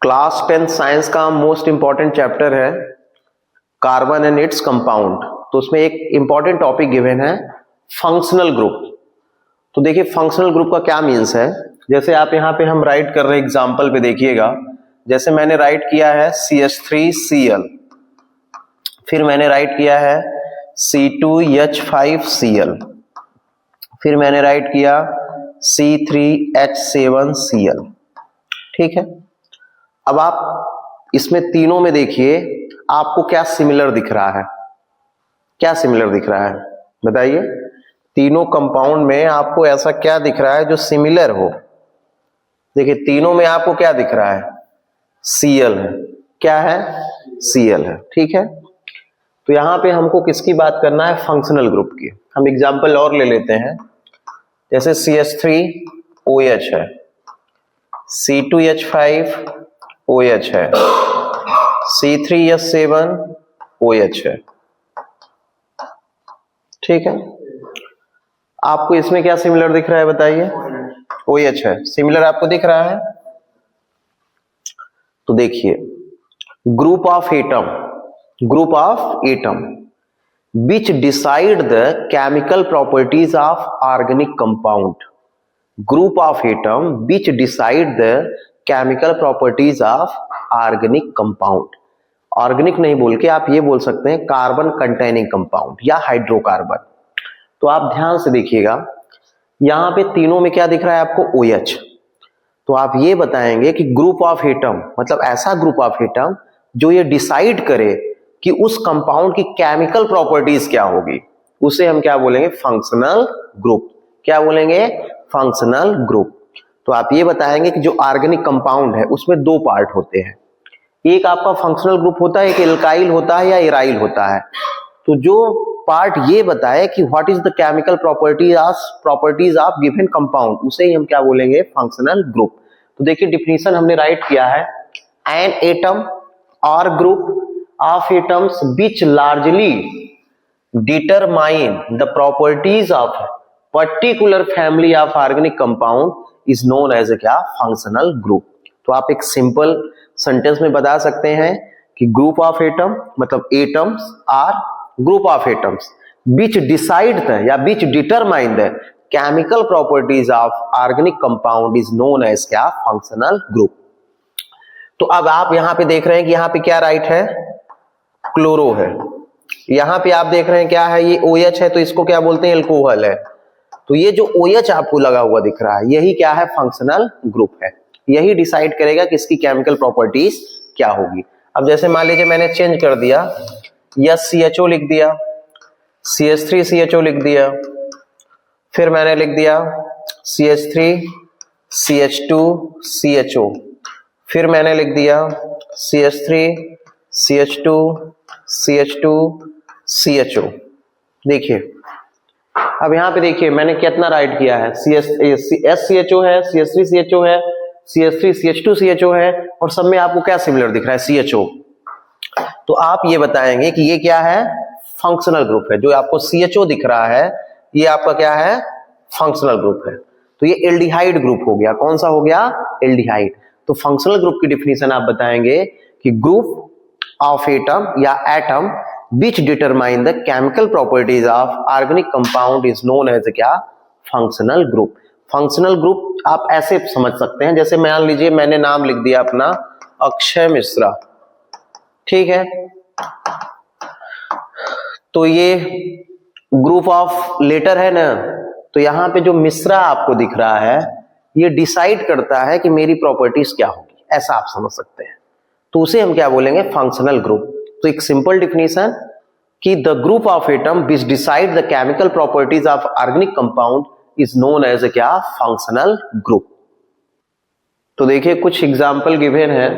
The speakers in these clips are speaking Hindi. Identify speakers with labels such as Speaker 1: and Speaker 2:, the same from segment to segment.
Speaker 1: क्लास 10 साइंस का मोस्ट इंपॉर्टेंट चैप्टर है कार्बन एंड इट्स कंपाउंड। तो उसमें एक इंपॉर्टेंट टॉपिक गिवन है फंक्शनल ग्रुप। तो देखिए फंक्शनल ग्रुप का क्या मीन्स है। जैसे आप यहाँ पे हम राइट कर रहे हैं एग्जाम्पल पे देखिएगा, जैसे मैंने राइट किया है CH3Cl, फिर मैंने राइट किया है C2H5Cl, फिर मैंने राइट किया C3H7Cl। ठीक है, अब आप इसमें तीनों में देखिए आपको क्या सिमिलर दिख रहा है, क्या सिमिलर दिख रहा है बताइए। तीनों कंपाउंड में आपको ऐसा क्या दिख रहा है जो सिमिलर हो। देखिए तीनों में आपको क्या दिख रहा है, Cl है। क्या है, Cl है। ठीक है, तो यहां पे हमको किसकी बात करना है, फंक्शनल ग्रुप की। हम एग्जांपल और ले लेते हैं, जैसे CH3OH है, C2H5OH है, C3H7OH है। ठीक है, आपको इसमें क्या सिमिलर दिख रहा है बताइए, OH है, सिमिलर आपको दिख रहा है। तो देखिए group of atom which decide the chemical properties of organic compound, group of atom which decide the chemical properties of organic compound। Organic नहीं बोल के आप ये बोल सकते हैं कार्बन कंटेनिंग कंपाउंड या हाइड्रोकार्बन। तो आप ध्यान से देखिएगा यहां पे तीनों में क्या दिख रहा है आपको, OH। तो आप ये बताएंगे कि ग्रुप ऑफ एटम मतलब ऐसा ग्रुप ऑफ एटम जो ये डिसाइड करे कि उस कंपाउंड की केमिकल प्रॉपर्टीज क्या होगी, उसे हम क्या बोलेंगे, फंक्शनल ग्रुप। क्या बोलेंगे, फंक्शनल ग्रुप। तो आप ये बताएंगे कि जो ऑर्गेनिक कंपाउंड है उसमें दो पार्ट होते हैं, एक आपका फंक्शनल ग्रुप होता है, एक एल्काइल होता है या एराइल होता है। तो जो पार्ट ये बताए कि what is the chemical properties of given compound, उसे ही हम क्या बोलेंगे, फंक्शनल ग्रुप। तो देखिए डिफिनीशन हमने राइट किया है, एन एटम और group of atoms which largely determine the properties of particular family of organic compound is known as a क्या, functional group। तो आप एक सिंपल सेंटेंस में बता सकते हैं कि ग्रुप ऑफ एटम मतलब atoms are group of atoms which decide the या which determine the chemical properties of organic compound is known as क्या, functional group। तो अब आप यहां पे देख रहे हैं कि यहां पे क्या राइट है, क्लोरो है। यहां पे आप देख रहे हैं क्या है, ये OH है, तो इसको क्या बोलते हैं, एल्कोहल है। तो ये जो OH आपको लगा हुआ दिख रहा है यही क्या है, फंक्शनल ग्रुप है। यही डिसाइड करेगा कि इसकी केमिकल प्रॉपर्टीज क्या होगी। अब जैसे मान लीजिए मैंने चेंज कर दिया, या CHO लिख दिया, CH3CHO लिख दिया, फिर मैंने लिख दिया CH3CH2CHO, फिर मैंने लिख दिया CH3CH2CH2CHO। देखिए अब यहां पे देखिए मैंने कितना राइट किया है, SCHO है, CH3CHO है, CH3CH2CHO है, और सब में आपको क्या सिमिलर दिख रहा है, CHO। तो आप ये बताएंगे कि ये क्या है, फंक्शनल ग्रुप है। जो आपको CHO दिख रहा है ये आपका क्या है, फंक्शनल ग्रुप है। तो ये एल्डिहाइड ग्रुप हो गया। कौन सा हो गया, एल्डिहाइड। तो फंक्शनल ग्रुप की डिफिनीशन आप बताएंगे कि ग्रुप ऑफ एटम या atom which determine the chemical properties of organic compound is known as क्या, फंक्शनल ग्रुप। फंक्शनल ग्रुप आप ऐसे समझ सकते हैं, जैसे मान लीजिए मैंने नाम लिख दिया अपना अक्षय मिश्रा, ठीक है, तो ये ग्रुप ऑफ लेटर है ना, तो यहां पे जो मिश्रा आपको दिख रहा है ये डिसाइड करता है कि मेरी प्रॉपर्टीज क्या होगी, ऐसा आप समझ सकते हैं। तो उसे हम क्या बोलेंगे, फंक्शनल ग्रुप। तो एक सिंपल डिफिनीशन कि the group of atom which decide the chemical properties of organic compound is known as क्या, फंक्शनल ग्रुप। तो देखिए कुछ एग्जांपल गिवन है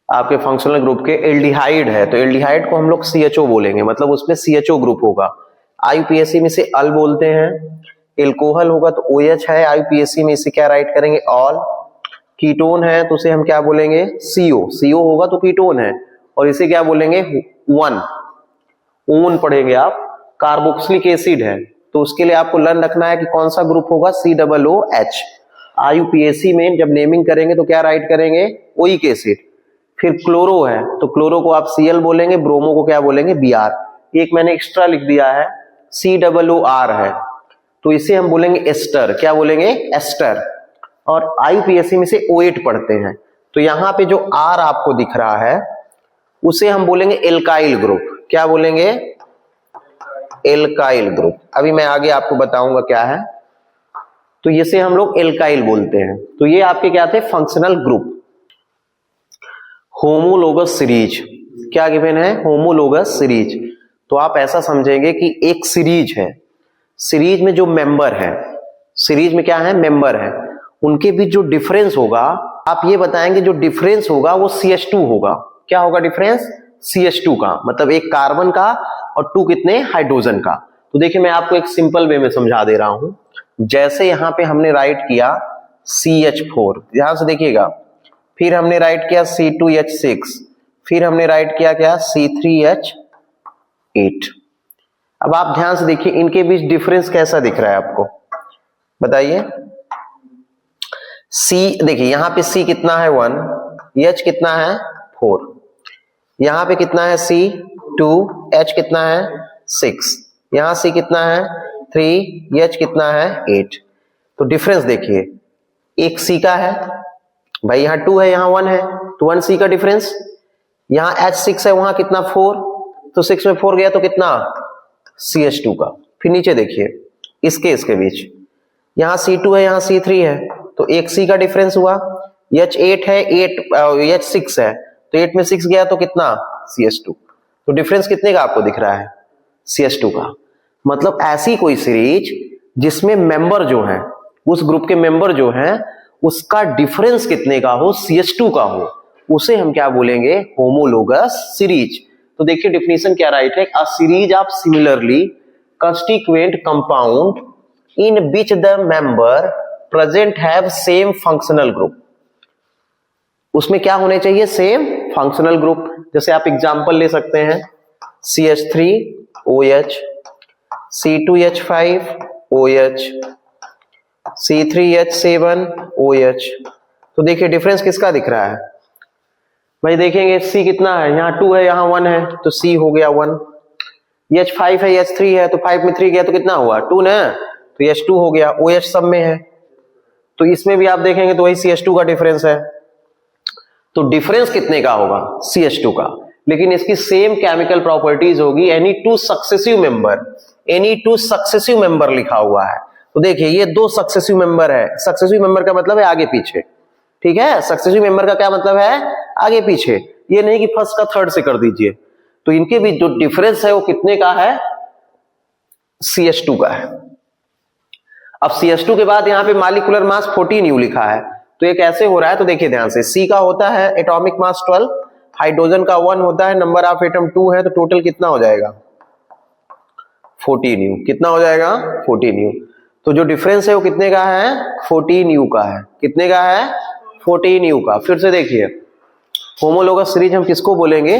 Speaker 1: आपके फंक्शनल ग्रुप के। एल्डिहाइड है तो एल्डिहाइड को हम लोग CHO बोलेंगे, मतलब उसमें CHO ग्रुप होगा। IUPAC में से अल बोलते हैं। एल्कोहल होगा तो OH है, IUPAC में इसे क्या राइट करेंगे, ऑल। कीटोन है तो उसे हम क्या बोलेंगे, CO होगा तो कीटोन है, और इसे क्या बोलेंगे, वन ओन पढ़ेंगे आप। कार्बोक्सिलिक एसिड है तो उसके लिए आपको लर्न रखना है कि कौन सा ग्रुप होगा, COOH। IUPAC में जब नेमिंग करेंगे तो क्या राइट करेंगे, ओइक एसिड। फिर क्लोरो है तो क्लोरो को आप Cl बोलेंगे, ब्रोमो को क्या बोलेंगे, Br। एक मैंने एक्स्ट्रा लिख दिया है COOR है तो इसे हम बोलेंगे एस्टर। क्या बोलेंगे, एस्टर। और IUPAC में से O8 पढ़ते हैं तो यहाँ पे जो R आपको दिख रहा है उसे हम बोलेंगे एल्काइल ग्रुप। क्या बोलेंगे, एल्काइल ग्रुप। अभी मैं आगे आपको बताऊंगा क्या है। तो इसे हम लोग एल्काइल बोलते हैं। तो ये आपके क्या थे, फंक्शनल ग्रुप। होमोलोगस सीरीज, क्या गिवन है, होमोलोगस सीरीज। तो आप ऐसा समझेंगे कि एक सीरीज है, सीरीज में जो मेंबर है, सीरीज में क्या है, मेंबर है, उनके बीच जो डिफरेंस होगा आप ये बताएंगे जो डिफरेंस होगा वो CH2 होगा। क्या होगा डिफरेंस, CH2 का, मतलब एक कार्बन का और 2 कितने, हाइड्रोजन का। तो देखिए मैं आपको एक सिंपल वे में समझा दे रहा हूं। जैसे यहां पे हमने राइट किया CH4, ध्यान से देखिएगा, फिर हमने राइट किया C2H6, फिर हमने राइट किया क्या, C3H8। अब आप ध्यान से देखिए इनके बीच डिफरेंस कैसा दिख रहा है आपको, बताइए। C देखिए यहां पे C कितना है 1, H कितना है 4, यहां पे कितना है C 2, H कितना है 6, यहां C कितना है 3, H कितना है 8। तो डिफरेंस देखिए, एक C का है भाई, यहाँ 2 है यहाँ 1 है, तो 1 C का डिफरेंस। यहाँ H6 है, वहां कितना 4, तो 6 में 4 गया तो कितना, CH2 का। फिर नीचे देखिए इसके बीच, यहाँ C2 है यहाँ C3 है, तो एक C का डिफरेंस हुआ। H8 है, H6 है, तो 8 में 6 गया तो कितना, CH2। तो डिफरेंस कितने का आपको दिख रहा है, CH2 का। मतलब ऐसी कोई सीरीज जिसमें मेंबर जो है, उस ग्रुप के मेंबर जो है उसका डिफरेंस कितने का हो, CH2 का हो, उसे हम क्या बोलेंगे, होमोलोगस सीरीज। तो देखिए डेफिनेशन क्या राइट है, a series of similarly constituent compound in which the member present have same functional group. उसमें क्या होने चाहिए, सेम फंक्शनल ग्रुप। जैसे आप एग्जांपल ले सकते हैं CH3OH, C2H5OH, C3H7OH। तो देखिए डिफरेंस किसका दिख रहा है भाई, देखेंगे C कितना है, यहाँ 2 है यहाँ 1 है, तो C हो गया 1। H5 है, H3 है, तो 5 में 3 गया तो कितना हुआ 2 ना, तो H2 हो गया। OH सब में है, तो इसमें भी आप देखेंगे तो वही CH2 का डिफरेंस है। तो डिफरेंस कितने का होगा, CH2 का, लेकिन इसकी सेम केमिकल प्रॉपर्टीज होगी। एनी टू सक्सेसिव मेंबर लिखा हुआ है। तो देखिए ये 2 सक्सेसिव मेंबर है। सक्सेसिव मेंबर का मतलब है आगे पीछे, ठीक है। सक्सेसिव मेंबर का क्या मतलब है, आगे पीछे, ये नहीं कि फर्स्ट का थर्ड से कर दीजिए। तो इनके बीच जो डिफरेंस है वो कितने का है, CH2 का है। अब CH2 के बाद यहाँ पे मॉलिक्यूलर मास 14U लिखा है, तो ये कैसे हो रहा है, तो देखिए ध्यान से, C का होता है एटॉमिक मास 12, हाइड्रोजन का 1 होता है, नंबर ऑफ एटम 2 है, तो टोटल कितना हो जाएगा 14U। कितना हो जाएगा 14U। तो जो डिफरेंस है वो कितने का है, 14U का है। कितने का है, 14U का। फिर से देखिए होमोलोगस सीरीज हम किसको बोलेंगे,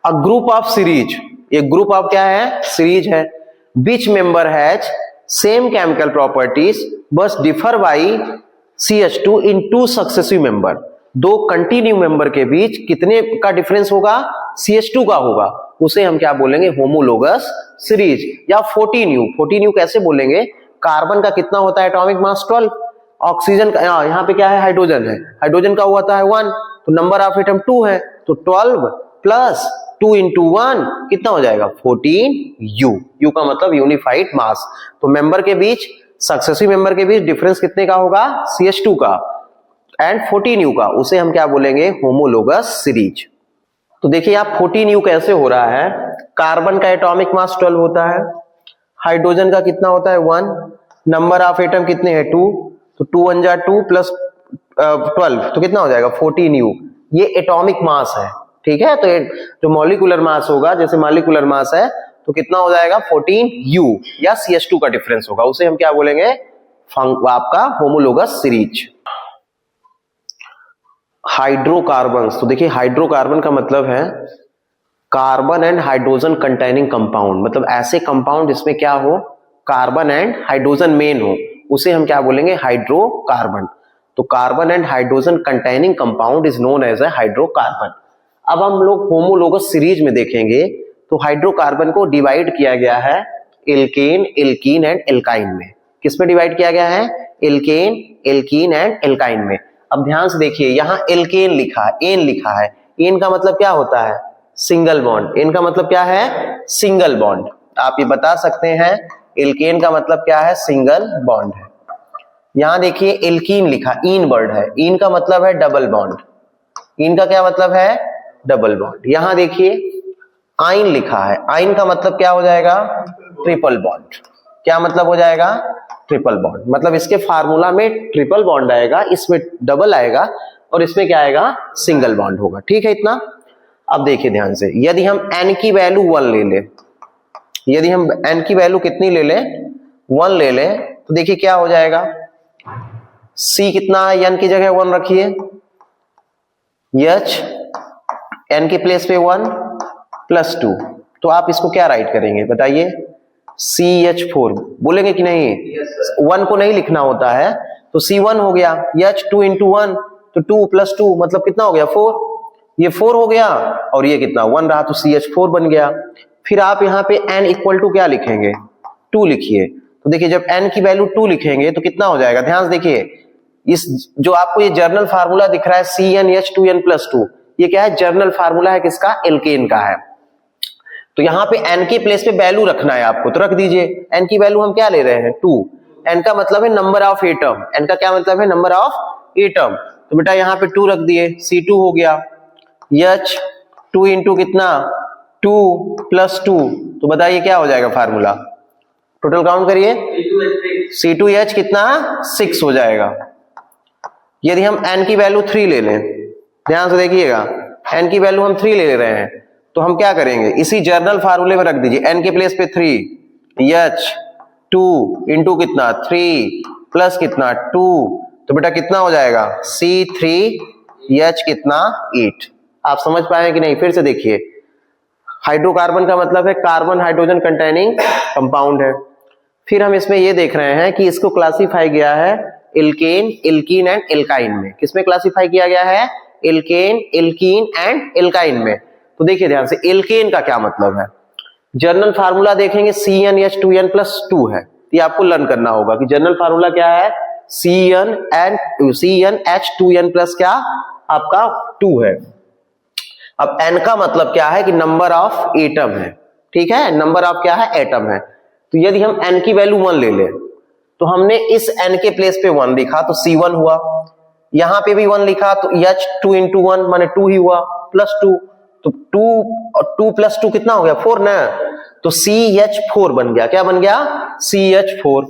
Speaker 1: अ ग्रुप ऑफ सीरीज। ये ग्रुप ऑफ क्या है, सीरीज है, which member has same chemical properties बस differ by CH2 in 2 successive member. 2 continue member के बीच कितने का डिफरेंस होगा, CH2 का होगा, उसे हम क्या बोलेंगे, होमोलोगस सीरीज। या 14U। 14U कैसे बोलेंगे, कार्बन का कितना होता है एटॉमिक मास 12, ऑक्सीजन का यहाँ पे क्या है, हाइड्रोजन है, हाइड्रोजन का होता है 1, तो नंबर ऑफ एटम 2 है, तो 12 प्लस 2 into 1 कितना हो जाएगा 14U। U का मतलब यूनिफाइड मास। तो मेंबर के बीच, सक्सेसिव मेंबर के बीच डिफरेंस कितने का होगा, CH2 का एंड 14U का, उसे हम क्या बोलेंगे, होमोलोगस सीरीज। तो देखिए आप 14U कैसे हो रहा है, कार्बन का एटॉमिक मास 12 होता है, हाइड्रोजन का कितना होता है 1, नंबर ऑफ एटम कितने हैं 2, तो 2 1 जा 2 प्लस 12 तो कितना हो जाएगा 14U। ये एटॉमिक मास है, ठीक है। तो जो मॉलिक्यूलर मास होगा, जैसे मॉलिक्यूलर मास है तो कितना हो जाएगा 14U, या CH2 का डिफरेंस होगा, उसे हम क्या बोलेंगे, आपका होमोलोगस सीरीज। हाइड्रोकार्बन्स। तो देखिए हाइड्रोकार्बन का मतलब है carbon and hydrogen containing compound, मतलब ऐसे कंपाउंड जिसमें क्या हो, कार्बन एंड हाइड्रोजन मेन हो, उसे हम क्या बोलेंगे, हाइड्रोकार्बन। तो carbon and hydrogen containing compound is known as a hydrocarbon. अब हम लोग होमोलोगस सीरीज में देखेंगे तो हाइड्रोकार्बन को डिवाइड किया गया है एल्केन, एल्कीन एंड एल्काइन में। किस में डिवाइड किया गया है? एल्केन, एल्कीन एंड एल्काइन में। अब ध्यान से देखिए, यहां एल्केन लिखा है, एन लिखा है। एन का मतलब क्या होता है? Single bond. एन का मतलब क्या है? Single bond. आप ये बता सकते हैं एल्केन का मतलब क्या है? सिंगल बॉन्ड है। यहां देखिए एल्कीन लिखा, इन वर्ड है, इन का मतलब है डबल बॉन्ड। इन का क्या मतलब है? Double bond. यहां देखिए आइन लिखा है, आइन का मतलब क्या हो जाएगा? Triple bond. क्या मतलब हो जाएगा? Triple bond. मतलब इसके फार्मूला में ट्रिपल बॉन्ड आएगा, इसमें डबल आएगा और इसमें क्या आएगा? सिंगल बॉन्ड होगा। ठीक है इतना। अब देखिए ध्यान से, यदि हम n की वैल्यू 1 ले ले, यदि हम n की वैल्यू कितनी ले ले? 1 ले ले, तो देखिए क्या हो जाएगा? C कितना है? n की जगह 1 रखिए, H n के प्लेस पे 1 प्लस 2, तो आप इसको क्या राइट करेंगे बताइए? CH4 बोलेंगे कि नहीं? 1 को नहीं लिखना होता है, तो C1 हो गया, H 2 into 1 तो 2 plus 2 मतलब कितना हो गया? 4। ये 4 हो गया और ये कितना? 1 रहा, तो CH4 बन गया। फिर आप यहाँ पे n इक्वल टू क्या लिखेंगे? 2 लिखिए। तो देखिए जब n की वैल्यू 2 लिखेंगे तो कितना हो जाएगा? ध्यान से देखिए, इस जो आपको ये जर्नल फार्मूला दिख रहा है CnH2n+2, ये क्या है? जर्नल फार्मूला है किसका? एल्केन का है। तो यहाँ पे n के प्लेस पे वैल्यू रखना है आपको, तो रख दीजिए। n की वैल्यू हम क्या ले रहे हैं? 2। n का मतलब है नंबर ऑफ एटम, n का क्या मतलब है? Number of atom. तो बेटा यहाँ पे 2 रख दिए, C2 हो गया। H 2 इंटू कितना? 2 प्लस 2, तो बताइए क्या हो जाएगा फार्मूला? टोटल काउंट करिए, C2H कितना? 6 हो जाएगा। यदि हम n की वैल्यू 3 ले लें, ध्यान से देखिएगा, n की वैल्यू हम 3 ले रहे हैं, तो हम क्या करेंगे? इसी जर्नल फार्मूले में रख दीजिए, n के प्लेस पे 3, H 2 इंटू कितना? 3 प्लस कितना? 2, तो बेटा कितना हो जाएगा? C3H कितना? 8। आप समझ पाए कि नहीं? फिर से देखिए, हाइड्रोकार्बन का मतलब है कार्बन हाइड्रोजन कंटेनिंग कंपाउंड है। फिर हम इसमें ये देख रहे हैं कि इसको क्लासिफाई किया है एल्केन, एल्कीन एंड एल्काइन में। किसमें क्लासिफाई किया गया है? एल्केन, एल्कीन एंड एल्काइन में। तो देखिए ध्यान से, एल्केन का क्या मतलब है? जर्नल फार्मूला देखेंगे CnH2n+2 है। ये आपको लर्न करना होगा कि जर्नल फार्मूला क्या है? CnH2n+ क्या? आपका 2 है। अब n का मतलब क्या है? कि नंबर ऑफ एटम है। ठीक है, नंबर ऑफ क्या है? एटम है। तो यदि हम n की वैल्यू 1 ले ले, तो हमने इस n के प्लेस पे 1 लिखा तो C1 हुआ, यहां पे भी 1 लिखा तो H 2 into 1 माने 2 ही हुआ, प्लस 2, तो 2 और 2 प्लस 2 कितना हो गया? 4 ना, तो CH4 बन गया। क्या बन गया? CH4।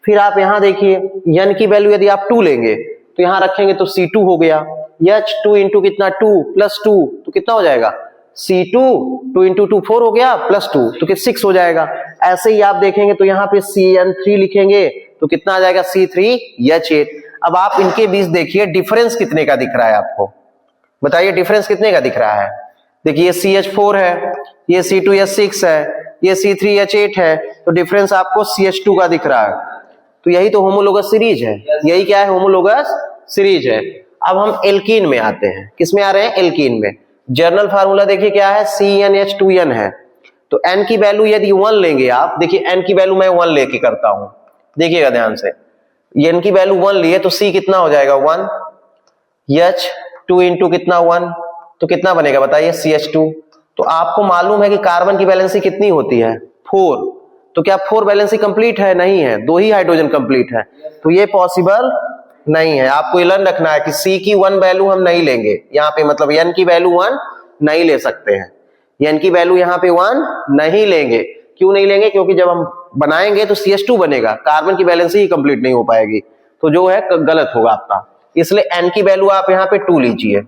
Speaker 1: फिर आप यहां देखिए, n की वैल्यू यदि आप 2 लेंगे तो यहां रखेंगे तो C2 हो गया, H 2 इंटू कितना? 2 प्लस 2, तो कितना हो जाएगा? C2 2 इंटू 2 4 हो गया, प्लस 2 तो 6 हो जाएगा। ऐसे ही आप देखेंगे तो यहाँ पे CN3 लिखेंगे तो कितना आ जाएगा? C3H8। अब आप इनके बीच देखिए डिफरेंस कितने का दिख रहा है आपको? बताइए डिफरेंस कितने का दिख रहा है? देखिए CH4 है, ये C2H6 है, ये C3H8 है, तो डिफरेंस आपको CH2 का दिख रहा है। तो यही तो होमोलोगस सीरीज है। यही क्या है? होमोलोगस सीरीज है। अब हम एल्कीन में आते हैं। किस में आ रहे हैं? एल्कीन में। जर्नल फार्मूला देखिए क्या है? CnH2n है। तो n की वैल्यू यदि 1 लेंगे आप, देखिए n की वैल्यू मैं 1 लेके करता हूं, देखिएगा ध्यान से। n की वैल्यू 1 लिए तो C कितना हो जाएगा? 1, H 2 इंटू कितना? 1, तो कितना बनेगा बताइए? CH2। तो आपको मालूम है कि कार्बन की वैलेंसी कितनी होती है? 4। तो क्या 4 वैलेंसी कंप्लीट है? नहीं है, 2 ही हाइड्रोजन कंप्लीट है, तो ये पॉसिबल नहीं है। आपको ये लर्न रखना है कि C की 1 वैल्यू हम नहीं लेंगे यहाँ पे, मतलब n की वैल्यू 1 नहीं ले सकते हैं। n की वैल्यू यहाँ पे 1 नहीं लेंगे। क्यों नहीं लेंगे? क्योंकि जब हम बनाएंगे तो CH2 बनेगा, कार्बन की वैलेंसी ही कंप्लीट नहीं हो पाएगी, तो जो है गलत होगा आपका। इसलिए n की वैल्यू आप यहाँ पे 2 लीजिए।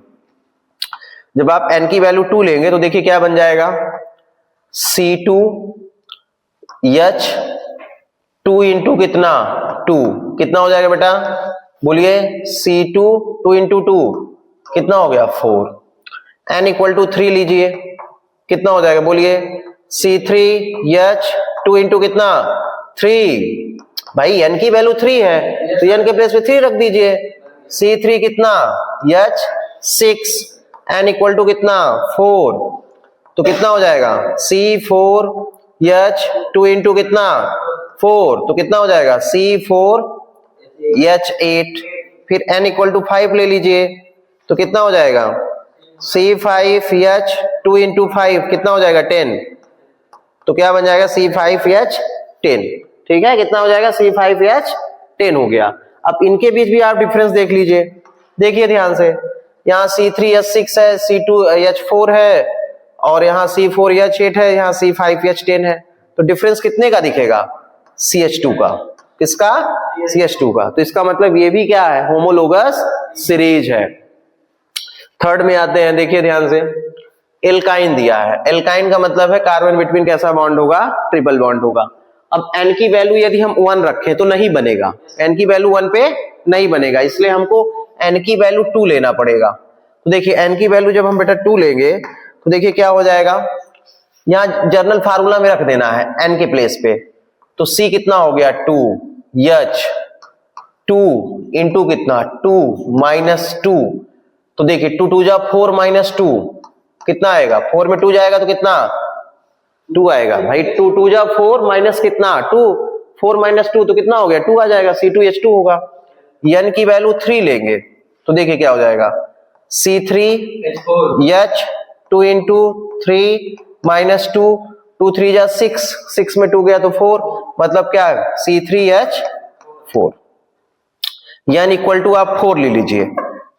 Speaker 1: जब आप n की वैल्यू 2 लेंगे तो देखिए क्या बन जाएगा? C2H 2 इंटू कितना? 2, कितना हो जाएगा बेटा? बोलिए। C2 2 इंटू 2 कितना हो गया? 4। n इक्वल टू 3 लीजिए, कितना हो जाएगा? बोलिए। C3H 2 इंटू कितना? 3। भाई n की वैल्यू 3 है तो n के प्लेस पे 3 रख दीजिए, C3 कितना H6 N इक्वल टू कितना 4, तो कितना हो जाएगा C4H2 इंटू कितना 4, तो कितना हो जाएगा C4H8, फिर N इक्वल टू 5 ले लीजिए, तो कितना हो जाएगा C5H2 इंटू 5 कितना हो जाएगा 10, तो क्या बन जाएगा C5H10, ठीक है, कितना हो जाएगा C5H10 हो गया। अब इनके बीच भी आप डिफरेंस देख लीजिए, देखिए ध्यान से, यहाँ C3H6 है, C2H4 है, और यहाँ C4H8 है, यहाँ C5H10 है, तो डिफरेंस कितने का दिखेगा CH2 का, किसका CH2 का, तो इसका मतलब ये भी क्या है होमोलोगस सीरीज है। थर्ड में आते हैं, देखिए ध्यान से, एल्काइन दिया है, एल्काइन का मतलब है कार्बन बिटवीन कैसा बॉन्ड होगा ट्रिपल बॉन्ड होगा। अब N की वैल्यू यदि हम 1 रखें तो नहीं बनेगा, N की वैल्यू 1 पे नहीं बनेगा, इसलिए हमको N की वैल्यू 2 लेना पड़ेगा। तो देखिए N की वैल्यू जब हम बेटा 2 लेंगे तो देखिए क्या हो जाएगा, यहाँ जर्नल फार्मूला में रख देना है N के प्लेस पे, तो C कितना हो गया 2H2 इंटू कितना 2 माइनस 2, तो देखिए 2 2 जा 4 माइनस 2 कितना आएगा, 4 में 2 जाएगा तो कितना 2 आएगा भाई, 2 2 जा 4 माइनस कितना 2, 4 माइनस 2 तो कितना हो गया 2 आ जाएगा, C2H2 होगा। N की वैल्यू 3 लेंगे तो देखिए क्या हो जाएगा C3H2 इंटू 3 माइनस 2, 2 3 जा 6, 6 में 2 गया तो 4, मतलब क्या है C3H4, N इक्वल टू आप 4 ले लीजिए।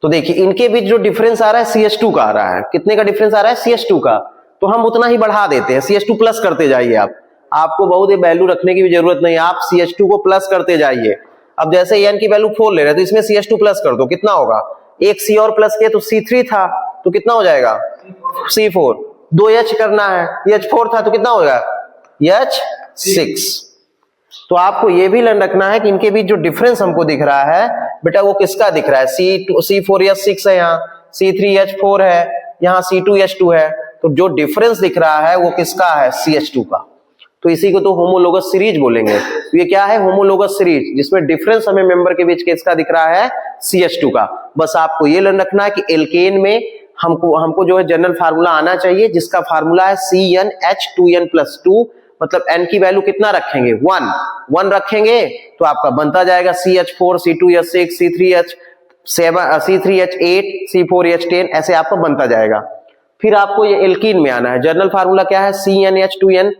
Speaker 1: तो देखिए इनके बीच जो डिफरेंस आ रहा है CH2 का आ रहा है, कितने का डिफरेंस आ रहा है CH2 का, तो हम उतना ही बढ़ा देते हैं, CH2 प्लस करते जाइए आप, आपको बहुत ही वैल्यू रखने की भी जरूरत नहीं, आप CH2 को प्लस करते जाइए। अब जैसे N की वैल्यू 4 ले रहे हैं तो इसमें CH2 प्लस कर दो, कितना होगा, एक C और प्लस किया तो C3 था, तो कितना हो जाएगा C4, 2 H करना है, H4 था तो कितना होगा H6। तो आपको ये भी ध्यान रखना है कि इनके बीच जो डिफरेंस हमको दिख रहा है बेटा वो किसका दिख रहा है, C4H6 है, यहाँ C3H4 है, यहाँ C2H2 है, तो जो डिफरेंस दिख रहा है वो किसका है CH2 का, तो इसी को तो होमोलोगस सीरीज बोलेंगे। तो ये क्या है होमोलोगस सीरीज, जिसमें डिफरेंस हमें मेंबर के बीच किसका दिख रहा है CH2 का। बस आपको ये ध्यान रखना है कि एल्केन में हमको जो है जनरल फार्मूला आना चाहिए, जिसका फार्मूला है CnH2n+2, मतलब N की वैल्यू कितना रखेंगे 1 रखेंगे तो आपका बनता जाएगा CH4 C2H6 C3H8 C4H10, ऐसे आपका बनता जाएगा। फिर आपको ये एल्कीन में आना है, जनरल फार्मूला क्या है CnH2n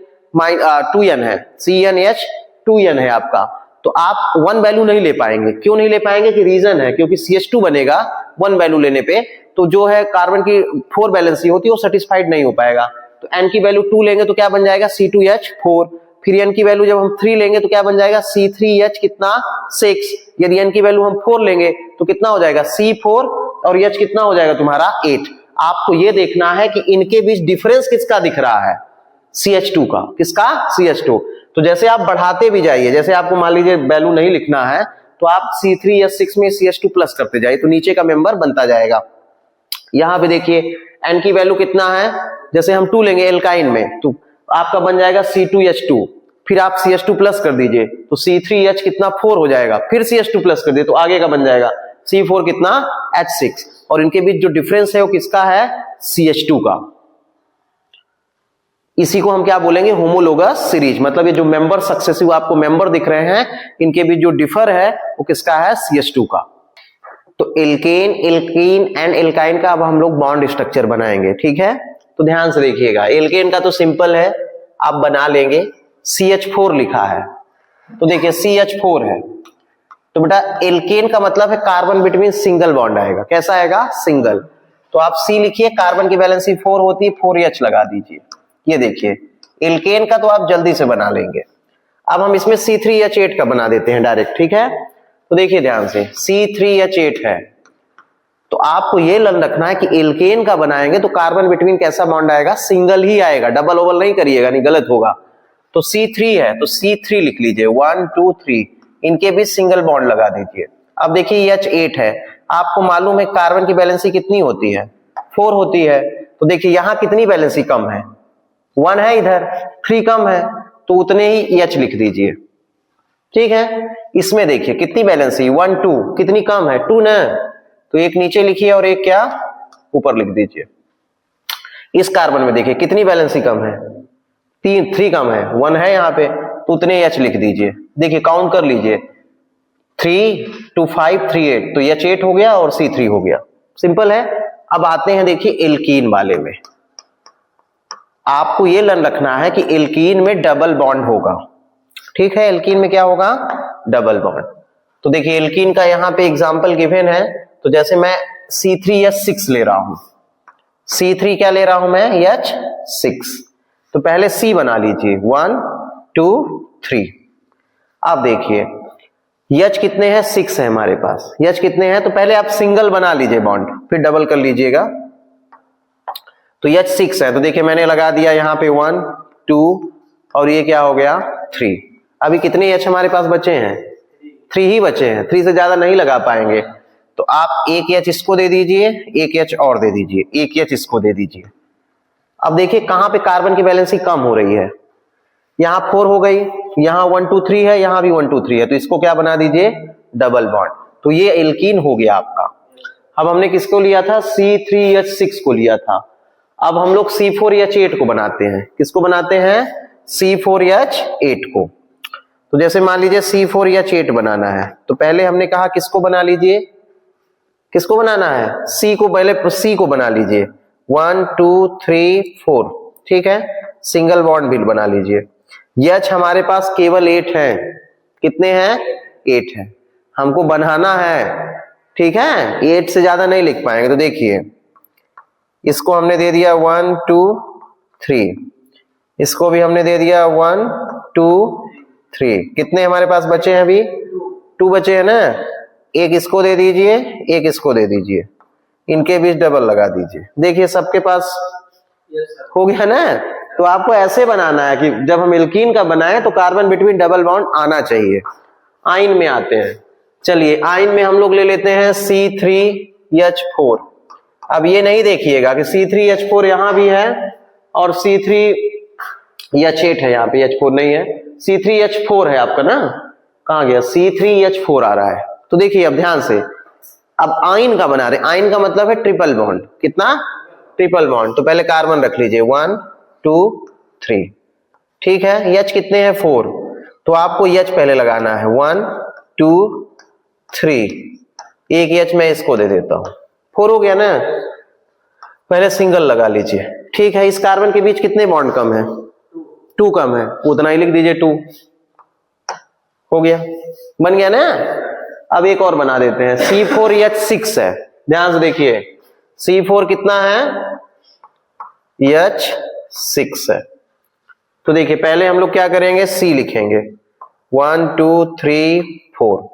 Speaker 1: 2n है, CnH2n है आपका, तो आप 1 वैल्यू नहीं ले पाएंगे, क्यों नहीं ले पाएंगे कि रीजन है, क्योंकि CH2 बनेगा 1 वैल्यू लेने पे, तो जो है कार्बन की 4 बैलेंसी होती है वो सेटिस्फाइड नहीं हो पाएगा। तो N की वैल्यू 2 लेंगे तो क्या बन जाएगा C2H4, फिर N की वैल्यू जब हम 3 लेंगे तो क्या बन जाएगा C3H कितना 6, यदि N की वैल्यू हम 4 लेंगे तो कितना हो जाएगा C4, और H कितना हो जाएगा तुम्हारा 8। आपको ये देखना है कि इनके बीच डिफरेंस किसका दिख रहा है CH2 का, किसका CH2। तो जैसे आप बढ़ाते भी जाइए, जैसे आपको मान लीजिए वैल्यू नहीं लिखना है तो आप C3H6 में CH2 प्लस करते जाइए तो नीचे का मेंबर बनता जाएगा। यहां पे देखिए N की वैल्यू कितना है, जैसे हम 2 लेंगे एल्काइन में तो आपका बन जाएगा C2H2, फिर आप CH2 प्लस कर दीजिए तो C3H कितना 4 हो जाएगा, फिर CH2 प्लस कर दिए तो आगे का बन जाएगा C4 कितना H6, और इनके बीच जो डिफरेंस है वो किसका है CH2 का। इसी को हम क्या बोलेंगे होमोलोगस सीरीज, मतलब ये जो मेंबर सक्सेसिव आपको मेंबर दिख रहे हैं इनके बीच जो डिफर है वो किसका है CH2 का। तो एल्केन एल्कीन एंड एल्काइन का अब हम लोग बॉन्ड स्ट्रक्चर बनाएंगे, ठीक है, तो ध्यान से देखिएगा। एल्केन का तो सिंपल है, आप बना लेंगे, CH4 लिखा है तो देखिए CH4 है, तो बेटा एल्केन का मतलब है कार्बन बिटवीन सिंगल बॉन्ड आएगा, कैसा आएगा सिंगल, तो आप C लिखिए, कार्बन की वैलेंसी 4 होती है, 4H लगा दीजिए। ये देखिए एल्केन का तो आप जल्दी से बना लेंगे। अब हम इसमें C3H8 का बना देते हैं डायरेक्ट, ठीक है, तो देखिए ध्यान से C3H8 है, तो आपको ये लन रखना है कि एल्केन का बनाएंगे तो कार्बन बिटवीन कैसा बॉन्ड आएगा सिंगल ही आएगा, डबल ओबल नहीं करिएगा, नहीं गलत होगा। तो C3 है तो C3 लिख लीजिए, 1 2 3, इनके बीच सिंगल बॉन्ड लगा दीजिए। अब देखिए H8 है, आपको मालूम है कार्बन की बैलेंसी कितनी होती है 4 होती है, तो देखिए यहां कितनी बैलेंसी कम है 1 है, इधर 3 कम है, तो उतने ही H लिख दीजिए, ठीक है, इसमें देखिए कितनी वैलेंसी 1 2, कितनी कम है 2 ना, तो एक नीचे लिखिए और एक क्या ऊपर लिख दीजिए। इस कार्बन में देखिए कितनी वैलेंसी कम है 3 कम है, 1 है यहाँ पे, तो उतने H लिख दीजिए। देखिए काउंट कर लीजिए 3 2 5 3 8, तो H 8 हो गया और C3 हो गया, सिंपल है। अब आते हैं देखिए एल्कीन वाले में। आपको ये लर्न रखना है कि एल्कीन में डबल बॉन्ड होगा, ठीक है, एल्कीन में क्या होगा डबल बॉन्ड। तो देखिए एल्कीन का यहाँ पे एग्जांपल गिवन है, तो जैसे मैं C3H6 ले रहा हूं, C3 क्या ले रहा हूं मैं H6, तो पहले C बना लीजिए 1 2 3। अब देखिए H कितने हैं 6 है हमारे पास, H कितने हैं, तो पहले आप सिंगल बना लीजिए बॉन्ड, फिर डबल कर लीजिएगा। तो H6 है, तो देखिए मैंने लगा दिया यहाँ पे 1 2 और ये क्या हो गया 3। अभी कितने H हमारे पास बचे हैं 3 ही बचे हैं, 3 से ज्यादा नहीं लगा पाएंगे, तो आप एक H इसको दे दीजिए, एक H और दे दीजिए, एक H इसको दे दीजिए। अब देखिए कहां पे कार्बन की वैलेंसी कम हो रही है, यहाँ 4 हो गई, यहाँ 1 2 3 है, यहाँ भी 1 2 3 है, तो इसको क्या बना दीजिए डबल बॉन्ड, तो ये एल्कीन हो गया आपका। अब हमने किसको लिया था C3H6 को लिया था, अब हम लोग C4H8 को बनाते हैं, किसको बनाते हैं C4H8 को। तो जैसे मान लीजिए C4H8 बनाना है, तो पहले हमने कहा किसको बना लीजिए, किसको बनाना है C को, पहले C को बना लीजिए 1 2 3 4, ठीक है, सिंगल बॉन्ड भी बना लीजिए। H हमारे पास केवल 8 है, कितने हैं 8 है, हमको बनाना है, ठीक है, 8 से ज्यादा नहीं लिख पाएंगे। तो देखिए इसको हमने दे दिया 1 2 3, इसको भी हमने दे दिया 1 2 3, कितने हमारे पास बचे हैं अभी 2 बचे हैं ना, एक इसको दे दीजिए, एक इसको दे दीजिए, इनके बीच डबल लगा दीजिए। देखिए सबके पास हो गया ना। तो आपको ऐसे बनाना है कि जब हम एल्कीन का बनाएं तो कार्बन बिटवीन डबल बॉन्ड आना चाहिए। आइन में आते हैं, चलिए आइन में हम लोग ले लेते हैं C3H4। अब ये नहीं देखिएगा कि C3H4 यहां भी है और C3H8 है, यहाँ पे H4 नहीं है, C3H4 है आपका ना, कहां गया C3H4 आ रहा है। तो देखिए अब ध्यान से, अब आइन का बना रहे, आइन का मतलब है ट्रिपल बॉन्ड, कितना ट्रिपल बॉन्ड, तो पहले कार्बन रख लीजिए 1 2 3, ठीक है, H कितने हैं 4, तो आपको H पहले लगाना है 1 2 3, एक H मैं इसको दे देता हूं, 4 हो गया ना, पहले सिंगल लगा लीजिए, ठीक है। इस कार्बन के बीच कितने बॉन्ड कम है 2 कम है, उतना ही लिख दीजिए 2, हो गया, बन गया ना। अब एक और बना देते हैं C4H6 है, ध्यान से देखिए C4 कितना है H6 है, तो देखिए पहले हम लोग क्या करेंगे C लिखेंगे 1 2 3 4।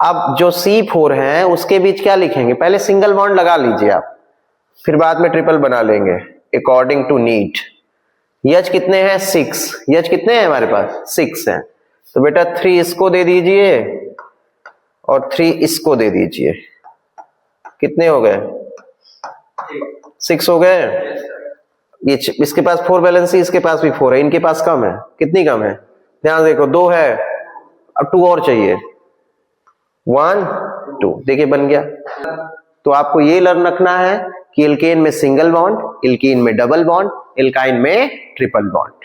Speaker 1: अब जो C4 है उसके बीच क्या लिखेंगे, पहले सिंगल बॉन्ड लगा लीजिए आप, फिर बाद में ट्रिपल बना लेंगे अकॉर्डिंग टू नीड। H कितने हैं 6, H कितने हैं हमारे पास 6 है, तो बेटा 3 इसको दे दीजिए और 3 इसको दे दीजिए, कितने हो गए 6 हो गए। ये इसके पास 4 वैलेंसी, इसके पास भी 4 है, इनके पास कम है, कितनी कम है, ध्यान देखो 2 है, अब 2 और चाहिए 1 2, देखिए बन गया। तो आपको ये लर्न रखना है कि एल्केन में सिंगल बॉन्ड, एल्कीन में डबल बॉन्ड, एल्काइन में ट्रिपल बॉन्ड।